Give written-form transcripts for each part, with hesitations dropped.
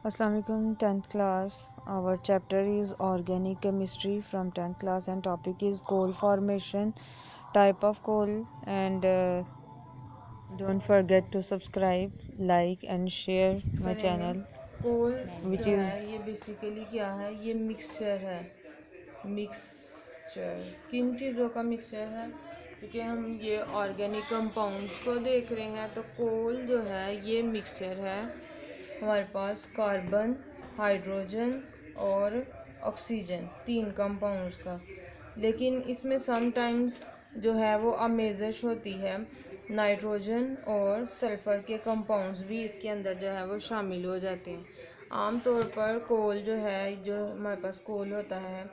Assalamualaikum 10th class. Our chapter is organic chemistry from 10th class and topic is coal formation, type of coal, and don't forget to subscribe, like and share my channel coal which जो है is ये basically क्या है, ये mixture है। Mixture किन चीज़ों का मिक्सचर है? क्योंकि हम ये ऑर्गेनिक कंपाउंड्स को देख रहे हैं, तो कोल जो है ये मिक्सचर है हमारे पास कार्बन, हाइड्रोजन और ऑक्सीजन, तीन कंपाउंड्स का। लेकिन इसमें समटाइम्स जो है वो अमेजश होती है, नाइट्रोजन और सल्फ़र के कंपाउंड्स भी इसके अंदर जो है वो शामिल हो जाते हैं। आमतौर पर कोल जो है, जो हमारे पास कोल होता है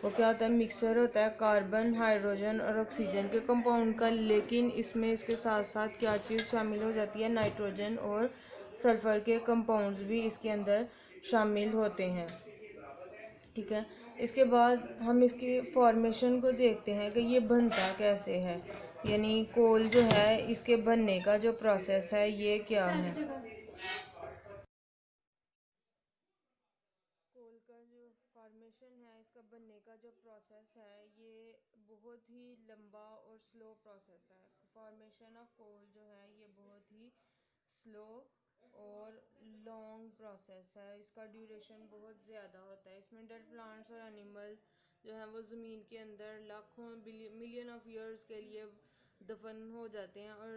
वो क्या होता है, मिक्सचर होता है कार्बन, हाइड्रोजन और ऑक्सीजन के कंपाउंड का। लेकिन इसमें इसके साथ साथ क्या चीज़ शामिल हो जाती है, नाइट्रोजन और सल्फ़र के कंपाउंड्स भी इसके अंदर शामिल होते हैं। ठीक है, इसके बाद हम इसकी फॉर्मेशन को देखते हैं कि ये बनता कैसे है, यानी कोल जो है इसके बनने का जो प्रोसेस है ये क्या है। कोल का जो फॉर्मेशन है, इसका बनने का जो प्रोसेस है, ये बहुत ही लंबा और स्लो प्रोसेस है। फॉर्मेशन ऑफ कोल जो है ये बहुत ही स्लो और लॉन्ग प्रोसेस है। इसका ड्यूरेशन बहुत ज़्यादा होता है। इसमें डेड प्लांट्स और एनिमल जो हैं वो ज़मीन के अंदर लाखों मिलियन ऑफ ईयर्स के लिए दफन हो जाते हैं, और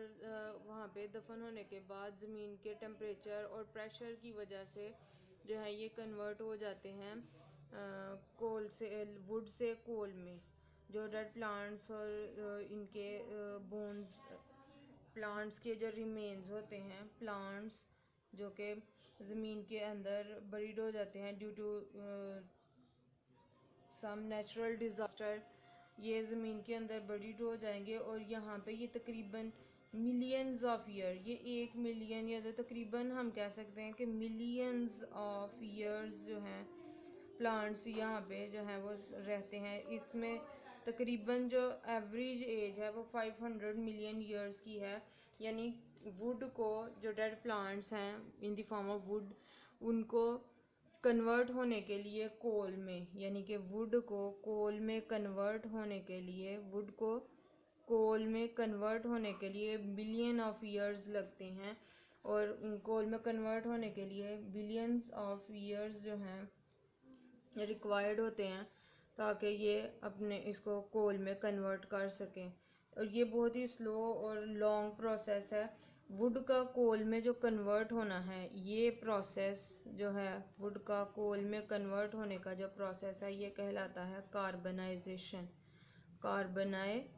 वहाँ पे दफन होने के बाद ज़मीन के टेम्परेचर और प्रेशर की वजह से जो है ये कन्वर्ट हो जाते हैं कोल से, वुड से कोल में। जो डेड प्लांट्स और इनके बोन्स, प्लांट्स के जो रिमेन्स होते हैं, प्लांट्स जो कि ज़मीन के अंदर बरीड हो जाते हैं due to some natural disaster, ये ज़मीन के अंदर बरीड हो जाएंगे। और यहाँ पे ये तकरीबन मिलियंस ऑफ ईयर, ये 1 मिलियन या तो तकरीबन हम कह सकते हैं कि मिलियंस ऑफ ईयर्स जो हैं प्लांट्स यहाँ पे जो हैं वो रहते हैं। इसमें तकरीबन जो एवरेज एज है वो 500 मिलियन ईयर्स की है। यानी वुड को, जो डेड प्लांट्स हैं in the form of would, उनको कन्वर्ट होने के लिए कोल में, यानी कि वुड को कोल में कन्वर्ट होने के लिए, वुड को कोल में कन्वर्ट होने के लिए बिलियन ऑफ ईयर्स लगते हैं। और कोल में कन्वर्ट होने के लिए बिलियंस ऑफ ईयर्स जो हैं रिक्वायर्ड होते हैं ताकि ये अपने इसको कोल में कन्वर्ट कर सकें। और ये बहुत ही स्लो और लॉन्ग प्रोसेस है। वुड का कोल में जो कन्वर्ट होना है, ये प्रोसेस जो है वुड का कोल में कन्वर्ट होने का जो प्रोसेस है ये कहलाता है कार्बनाइजेशन। कार्बनाइजेशन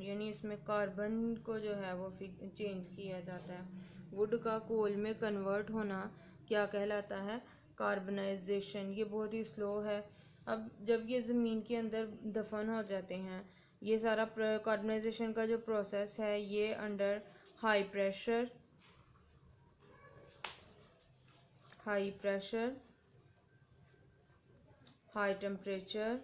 यानी इसमें कार्बन को जो है वो चेंज किया जाता है। वुड का कोल में कन्वर्ट होना क्या कहलाता है, कार्बनाइजेशन। ये बहुत ही स्लो है। अब जब ये ज़मीन के अंदर दफन हो जाते हैं, ये सारा कार्बनाइजेशन का जो प्रोसेस है ये under high pressure, high temperature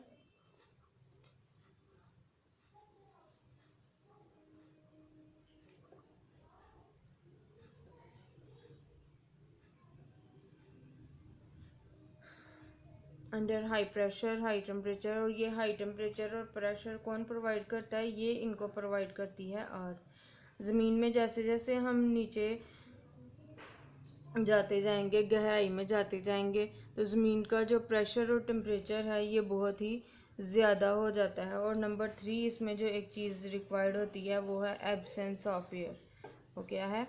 under high pressure, high temperature. और ये हाई टेम्परेचर और प्रेशर कौन प्रोवाइड करता है, ये इनको प्रोवाइड करती है अर्थ। ज़मीन में जैसे जैसे हम नीचे जाते जाएंगे, गहराई में जाते जाएंगे, तो ज़मीन का जो प्रेशर और टेम्परेचर है ये बहुत ही ज़्यादा हो जाता है। और नंबर 3 इसमें जो एक चीज़ रिक्वायर्ड होती है वो है एब्सेंस ऑफ एयर। वो क्या है,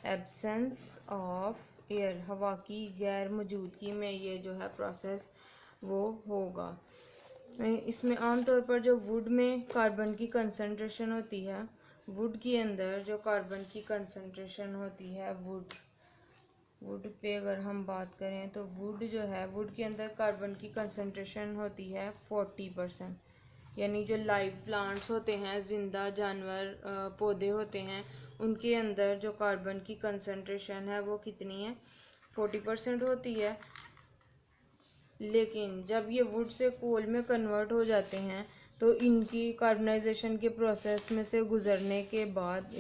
एब्सेंस ऑफ एयर, हवा की गैर मौजूदगी में ये जो है प्रोसेस वो होगा। इसमें आमतौर पर जो वुड में कार्बन की कंसंट्रेशन होती है, वुड के अंदर जो कार्बन की कंसंट्रेशन होती है, वुड पे अगर हम बात करें तो वुड जो है, वुड के अंदर कार्बन की कंसंट्रेशन होती है 40%। यानी जो लाइव प्लांट्स होते हैं, ज़िंदा जानवर, पौधे होते हैं, उनके अंदर जो कार्बन की कंसंट्रेशन है वो कितनी है, 40% होती है। लेकिन जब ये वुड से कोल में कन्वर्ट हो जाते हैं तो इनकी कार्बनाइजेशन के प्रोसेस में से गुज़रने के बाद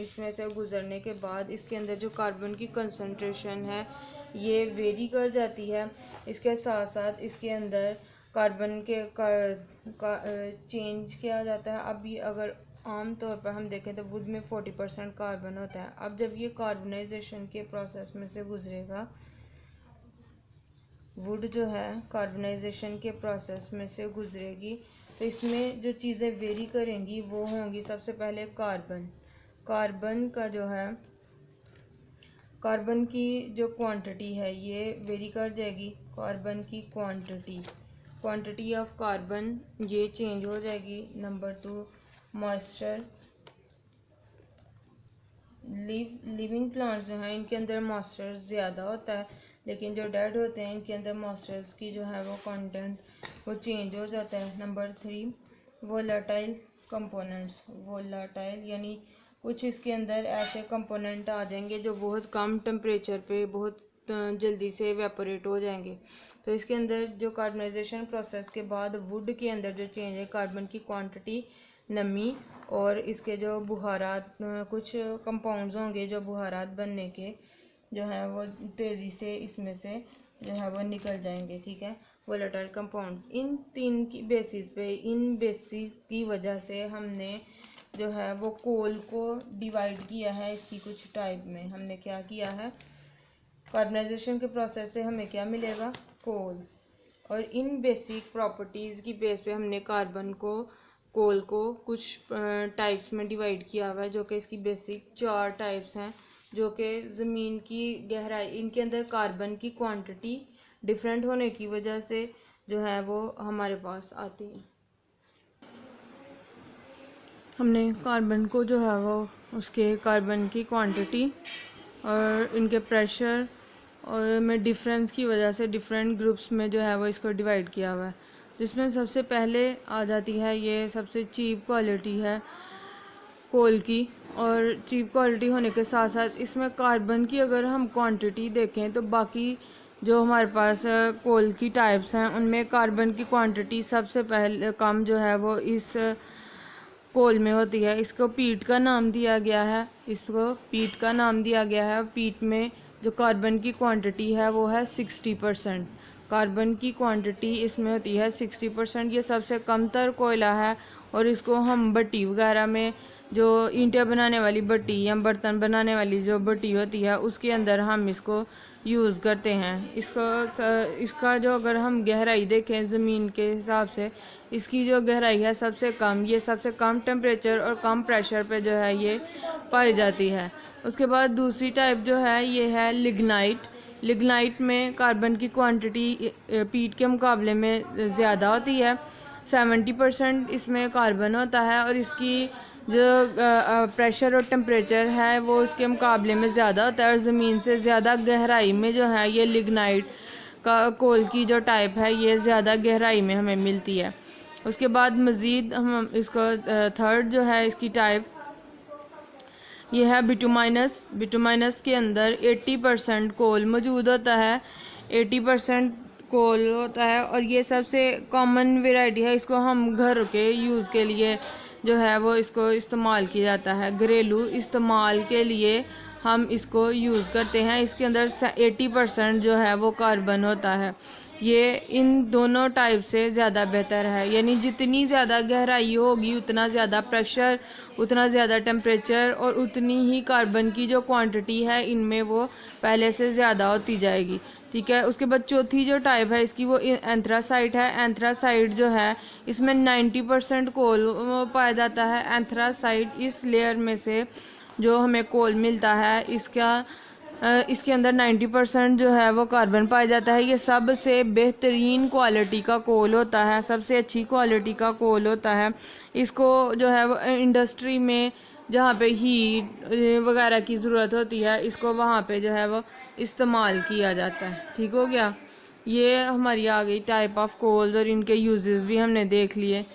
इसके अंदर जो कार्बन की कंसंट्रेशन है ये वेरी कर जाती है। इसके साथ साथ इसके अंदर कार्बन के चेंज किया जाता है। अब ये अगर आम तौर पर हम देखें तो वुड में 40% कार्बन होता है। अब जब ये कार्बनाइजेशन के प्रोसेस में से गुजरेगा, वुड जो है कार्बनाइजेशन के प्रोसेस में से गुजरेगी, तो इसमें जो चीज़ें वेरी करेंगी वो होंगी सबसे पहले कार्बन का जो है कार्बन की जो क्वांटिटी है ये वेरी कर जाएगी। कार्बन की क्वांटिटी ऑफ कार्बन ये चेंज हो जाएगी। Number 2, moisture. लिविंग प्लांट्स जो हैं इनके अंदर मॉइस्चर ज़्यादा होता है, लेकिन जो डेड होते हैं इनके अंदर मॉइस्चर्स की जो है वो कंटेंट वो चेंज हो जाता है। Number 3, volatile components. वोलाटाइल यानी कुछ इसके अंदर ऐसे कंपोनेंट आ जाएंगे जो बहुत कम टेम्परेचर पे बहुत जल्दी से एवेपोरेट हो जाएंगे। तो इसके अंदर जो कार्बनाइजेशन प्रोसेस के बाद वुड के अंदर जो चेंज है, कार्बन की क्वांटिटी, नमी और इसके जो बुहारात, कुछ कंपाउंड्स होंगे जो बुहारात बनने के जो है वो तेज़ी से इसमें से जो है वो निकल जाएंगे। ठीक है, वोलेटाइल कंपाउंड्स। इन तीन की बेसिस की वजह से हमने जो है वो कोल को डिवाइड किया है इसकी कुछ टाइप में। हमने क्या किया है, कार्बनाइजेशन के प्रोसेस से हमें क्या मिलेगा, कोल, और इन बेसिक प्रॉपर्टीज़ की बेस पे हमने कोल को कुछ टाइप्स में डिवाइड किया हुआ है, जो कि इसकी बेसिक 4 टाइप्स हैं, जो कि ज़मीन की गहराई, इनके अंदर कार्बन की क्वांटिटी डिफरेंट होने की वजह से जो है वो हमारे पास आती है। हमने कार्बन को जो है वो उसके कार्बन की क्वांटिटी और इनके प्रेशर और में डिफरेंस की वजह से डिफरेंट ग्रुप्स में जो है वो इसको डिवाइड किया हुआ है, जिसमें सबसे पहले आ जाती है ये सबसे चीप क्वालिटी है कोल की। और चीप क्वालिटी होने के साथ साथ इसमें कार्बन की अगर हम क्वांटिटी देखें तो बाकी जो हमारे पास कोल की टाइप्स हैं उनमें कार्बन की क्वांटिटी सबसे पहले कम जो है वो इस कोल में होती है। इसको पीट का नाम दिया गया है, पीट में जो कार्बन की क्वांटिटी है वो है 60%। कार्बन की क्वांटिटी इसमें होती है 60%। ये सबसे कम तर कोयला है और इसको हम भट्टी वगैरह में, जो ईंटें बनाने वाली भट्टी या बर्तन बनाने वाली जो भट्टी होती है उसके अंदर हम इसको यूज़ करते हैं। इसका जो अगर हम गहराई देखें ज़मीन के हिसाब से, इसकी जो गहराई है सबसे कम टेम्परेचर और कम प्रेशर पे जो है ये पाई जाती है। उसके बाद दूसरी टाइप जो है ये है लिग्नाइट में कार्बन की क्वांटिटी पीट के मुकाबले में ज़्यादा होती है। 70% इसमें कार्बन होता है और इसकी जो प्रेशर और टेम्परेचर है वो उसके मुकाबले में ज़्यादा होता है और ज़मीन से ज़्यादा गहराई में जो है ये लिग्नाइट का कोल की जो टाइप है ये ज़्यादा गहराई में हमें मिलती है। उसके बाद मज़ीद हम इसको थर्ड जो है इसकी टाइप ये है बिटुमाइनस के अंदर 80% कोल मौजूद होता है, 80% कोल होता है और ये सबसे कॉमन वैरायटी है। इसको हम घर के यूज़ के लिए जो है वो इसको इस्तेमाल किया जाता है, घरेलू इस्तेमाल के लिए हम इसको यूज़ करते हैं। इसके अंदर 80% जो है वो कार्बन होता है। ये इन दोनों टाइप से ज़्यादा बेहतर है, यानी जितनी ज़्यादा गहराई होगी उतना ज़्यादा प्रेशर, उतना ज़्यादा टेम्परेचर और उतनी ही कार्बन की जो क्वांटिटी है इनमें वो पहले से ज़्यादा होती जाएगी। ठीक है, उसके बाद चौथी जो टाइप है इसकी वो एंथ्रासाइट है। एंथ्रासाइट जो है इसमें 90% कोल पाया जाता है। एंथ्रासाइट इस लेयर में से जो हमें कोल मिलता है इसके अंदर 90% जो है वो कार्बन पाया जाता है। ये सबसे बेहतरीन क्वालिटी का कोल होता है, सबसे अच्छी क्वालिटी का कोल होता है। इसको जो है वो इंडस्ट्री में जहाँ पे हीट वगैरह की ज़रूरत होती है इसको वहाँ पे जो है वो इस्तेमाल किया जाता है। ठीक हो गया, ये हमारी आ गई टाइप ऑफ कोल्स और इनके यूजेस भी हमने देख लिए।